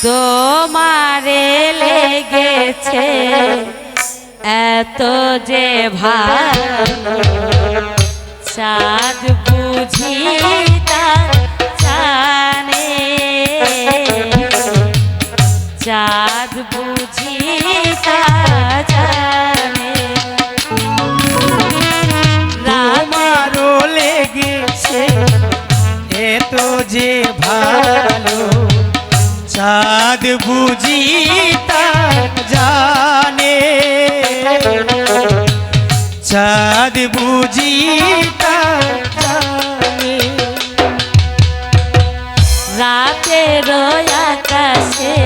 তোমারে লেগেছে এত যে ভালো চাঁদ বুঝি তা জানে, চাঁদ বুঝি তা জানে। তোমারও লেগেছে এত যে ভালো চাঁদ বুঝি তা জানে, চাঁদ বুঝি তা জানে। রাতের আকাশে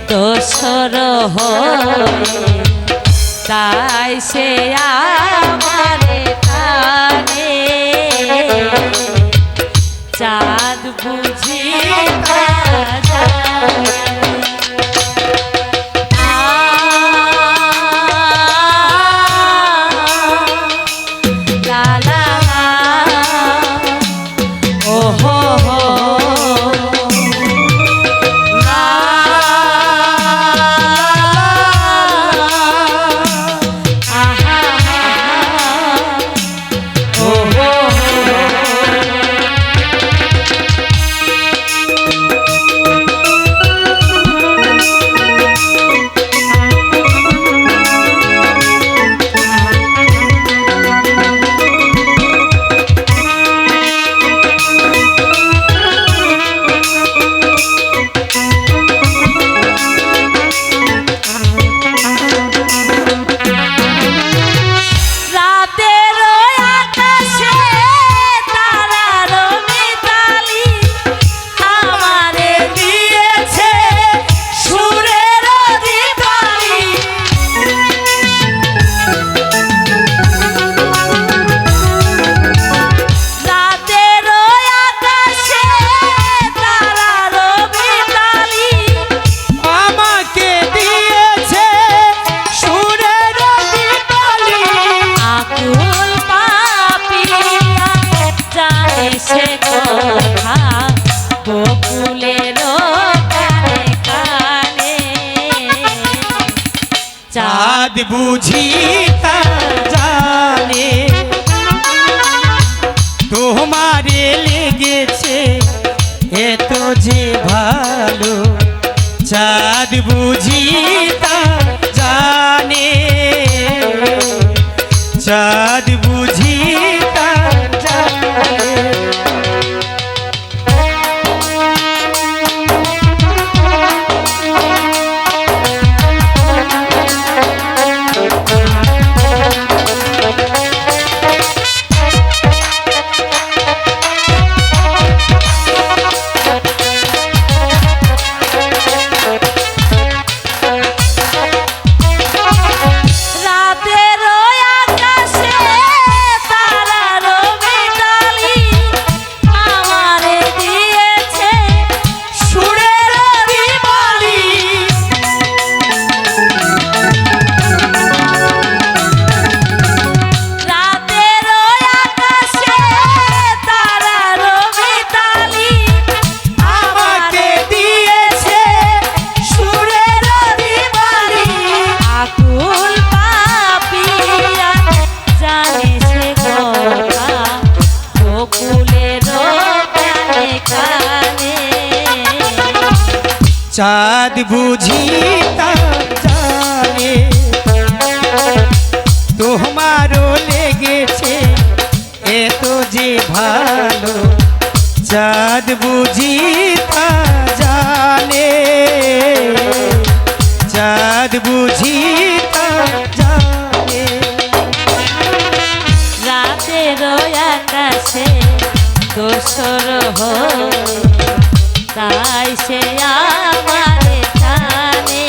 দোসর হয়ে তাই সে আমারে টানে, চাঁদ বুঝি তা জানে। চাঁদ বুঝি তা জানে তোমারে লেগেছে এত যে ভালো চাঁদ বুঝি তা জানে, চাঁদ বুঝি তা জানে। চাঁদ বুঝি তা জানে তোমারও লেগেছে এত যে ভালো চাঁদ বুঝি তা জানে, চাঁদ বুঝি তা জানে। রাতের আকাশে দোসর তাই সে আমারে টানে,